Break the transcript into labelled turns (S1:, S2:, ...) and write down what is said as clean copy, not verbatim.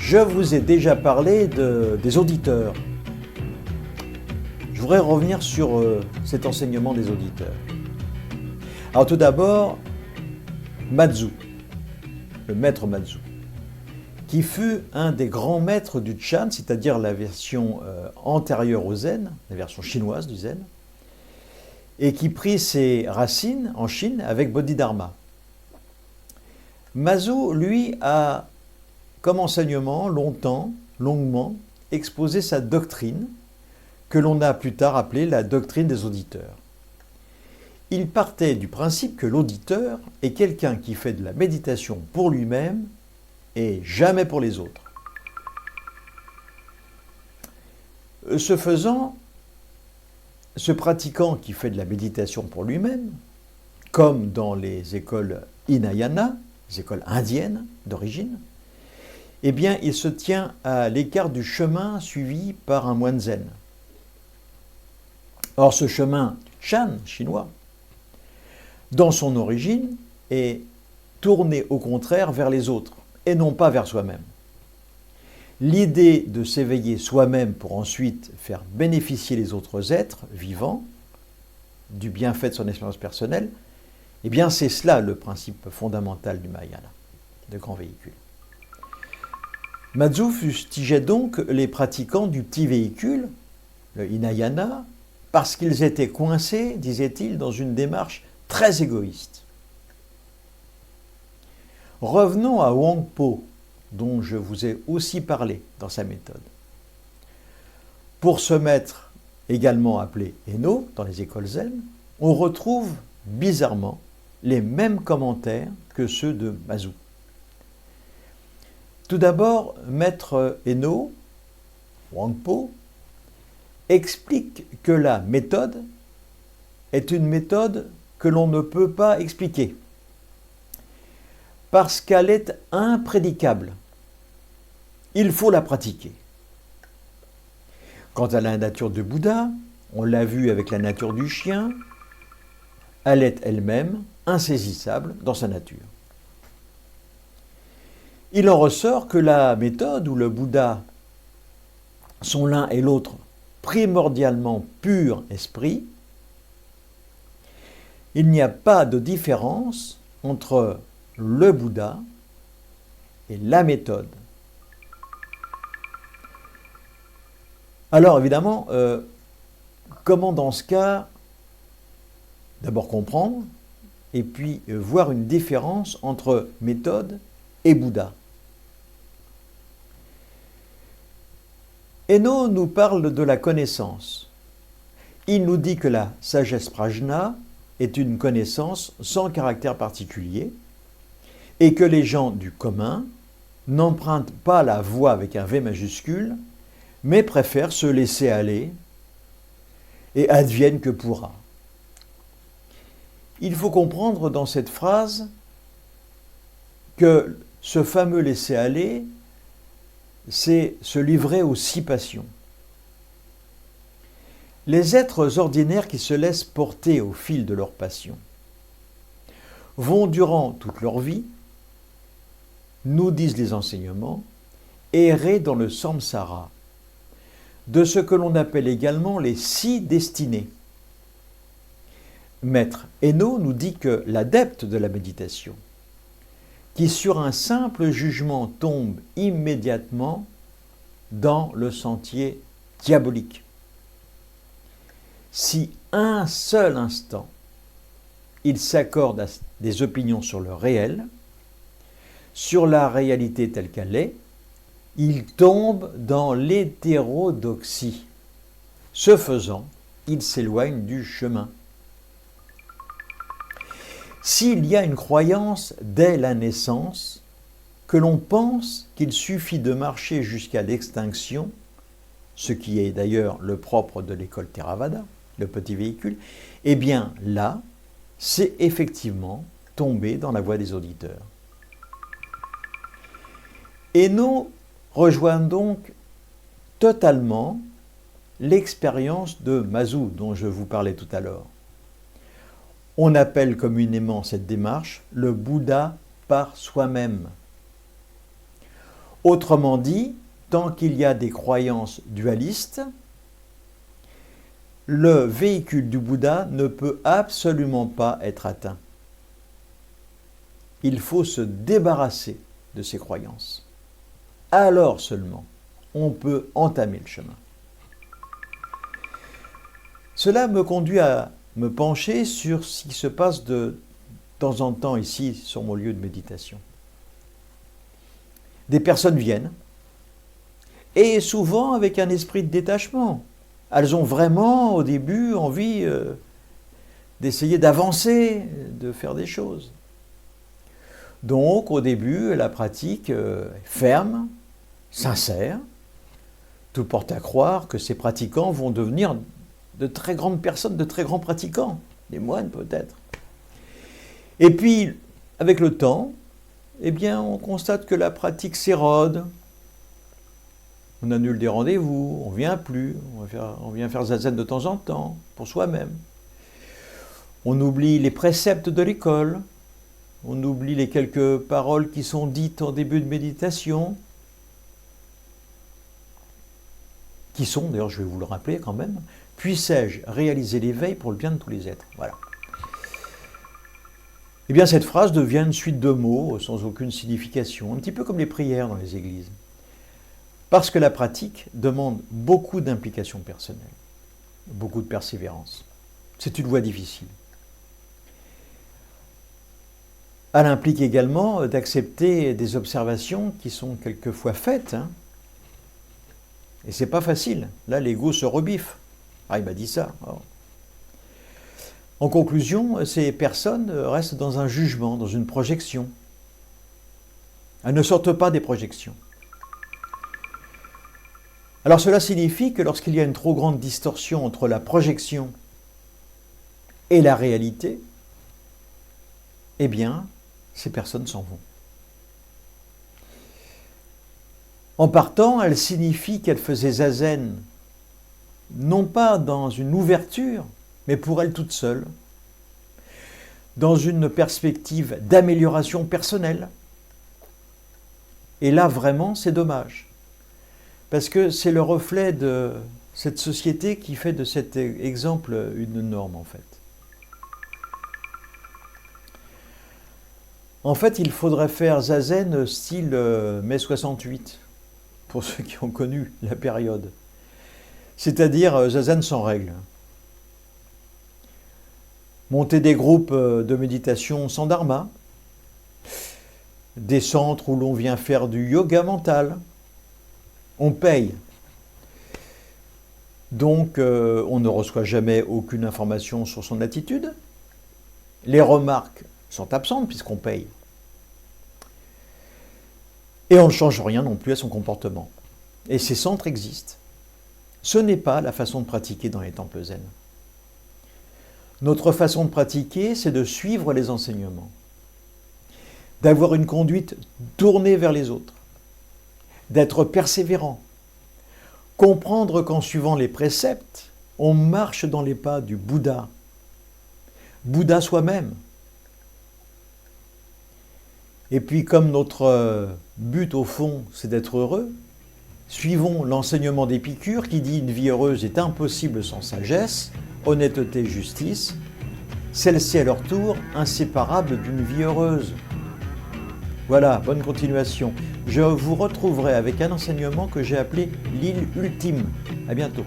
S1: Je vous ai déjà parlé des auditeurs. Je voudrais revenir sur cet enseignement des auditeurs. Alors tout d'abord, Mazu, le maître Mazu, qui fut un des grands maîtres du Chan, c'est-à-dire la version antérieure au Zen, la version chinoise du Zen, et qui prit ses racines en Chine avec Bodhidharma. Mazu, lui, a comme enseignement longuement exposé sa doctrine, que l'on a plus tard appelée la doctrine des auditeurs. Il partait du principe que l'auditeur est quelqu'un qui fait de la méditation pour lui-même et jamais pour les autres. Ce faisant, ce pratiquant qui fait de la méditation pour lui-même, comme dans les écoles Hinayana, les écoles indiennes d'origine, eh bien, il se tient à l'écart du chemin suivi par un moine zen. Or, ce chemin Chan chinois, dans son origine, est tourné au contraire vers les autres et non pas vers soi-même. L'idée de s'éveiller soi-même pour ensuite faire bénéficier les autres êtres vivants du bienfait de son expérience personnelle, eh bien c'est cela le principe fondamental du Mahayana, de grand véhicule. Mazu fustigeait donc les pratiquants du petit véhicule, le Hinayana, parce qu'ils étaient coincés, disait-il, dans une démarche très égoïste. Revenons à Huang Po, dont je vous ai aussi parlé dans sa méthode. Pour ce maître, également appelé Enno dans les écoles zen, on retrouve bizarrement les mêmes commentaires que ceux de Mazu. Tout d'abord, maître Enno, Huang Po, explique que la méthode est une méthode que l'on ne peut pas expliquer parce qu'elle est imprédicable. Il faut la pratiquer. Quant à la nature de Bouddha, on l'a vu avec la nature du chien, elle est elle-même insaisissable dans sa nature. Il en ressort que la méthode où le Bouddha sont l'un et l'autre primordialement pur esprit, il n'y a pas de différence entre le Bouddha et la méthode. Alors évidemment, comment dans ce cas d'abord comprendre et puis voir une différence entre méthode et Bouddha? Enno nous parle de la connaissance. Il nous dit que la sagesse prajna est une connaissance sans caractère particulier et que les gens du commun n'empruntent pas la voie avec un V majuscule, mais préfèrent se laisser aller et advienne que pourra. Il faut comprendre dans cette phrase que ce fameux laisser aller, c'est se livrer aux 6 passions. Les êtres ordinaires qui se laissent porter au fil de leurs passions vont durant toute leur vie, nous disent les enseignements, errer dans le samsara, de ce que l'on appelle également les 6 destinées. Maître Enno nous dit que l'adepte de la méditation, qui sur un simple jugement tombe immédiatement dans le sentier diabolique. Si un seul instant il s'accorde à des opinions sur le réel, sur la réalité telle qu'elle est, il tombe dans l'hétérodoxie. Ce faisant, il s'éloigne du chemin. S'il y a une croyance dès la naissance, que l'on pense qu'il suffit de marcher jusqu'à l'extinction, ce qui est d'ailleurs le propre de l'école Theravada, le petit véhicule, eh bien là, c'est effectivement tomber dans la voie des auditeurs. Enno rejoint donc totalement l'expérience de Mazu dont je vous parlais tout à l'heure. On appelle communément cette démarche le Bouddha par soi-même. Autrement dit, tant qu'il y a des croyances dualistes, le véhicule du Bouddha ne peut absolument pas être atteint. Il faut se débarrasser de ces croyances. Alors seulement, on peut entamer le chemin. Cela me conduit à me pencher sur ce qui se passe de temps en temps ici, sur mon lieu de méditation. Des personnes viennent, et souvent avec un esprit de détachement. Elles ont vraiment, au début, envie d'essayer d'avancer, de faire des choses. Donc, au début, la pratique est ferme, sincère. Tout porte à croire que ces pratiquants vont devenir de très grandes personnes, de très grands pratiquants, des moines peut-être. Et puis, avec le temps, eh bien, on constate que la pratique s'érode. On annule des rendez-vous, on ne vient plus, on vient faire zazen de temps en temps, pour soi-même. On oublie les préceptes de l'école, on oublie les quelques paroles qui sont dites en début de méditation, qui sont, d'ailleurs je vais vous le rappeler quand même, « Puissais-je réaliser l'éveil pour le bien de tous les êtres ?» Voilà. Eh bien cette phrase devient une suite de mots sans aucune signification, un petit peu comme les prières dans les églises. Parce que la pratique demande beaucoup d'implication personnelle, beaucoup de persévérance. C'est une voie difficile. Elle implique également d'accepter des observations qui sont quelquefois faites. Et c'est pas facile. Là, l'ego se rebiffe. Ah, il m'a dit ça. Oh. En conclusion, ces personnes restent dans un jugement, dans une projection. Elles ne sortent pas des projections. Alors cela signifie que lorsqu'il y a une trop grande distorsion entre la projection et la réalité, eh bien, ces personnes s'en vont. En partant, elle signifie qu'elle faisait zazen, non pas dans une ouverture, mais pour elle toute seule, dans une perspective d'amélioration personnelle. Et là, vraiment, c'est dommage. Parce que c'est le reflet de cette société qui fait de cet exemple une norme, en fait. En fait, il faudrait faire zazen style mai 68, pour ceux qui ont connu la période. C'est-à-dire zazen sans règles. Monter des groupes de méditation sans dharma, des centres où l'on vient faire du yoga mental. On paye. Donc, on ne reçoit jamais aucune information sur son attitude. Les remarques sont absentes puisqu'on paye. Et on ne change rien non plus à son comportement. Et ces centres existent. Ce n'est pas la façon de pratiquer dans les temples zen. Notre façon de pratiquer, c'est de suivre les enseignements, d'avoir une conduite tournée vers les autres, d'être persévérant, comprendre qu'en suivant les préceptes, on marche dans les pas du Bouddha, Bouddha soi-même. Et puis comme notre but au fond, c'est d'être heureux, suivons l'enseignement d'Épicure qui dit « Une vie heureuse est impossible sans sagesse, honnêteté, justice, celle-ci à leur tour inséparable d'une vie heureuse ». Voilà, bonne continuation. Je vous retrouverai avec un enseignement que j'ai appelé l'île ultime. À bientôt.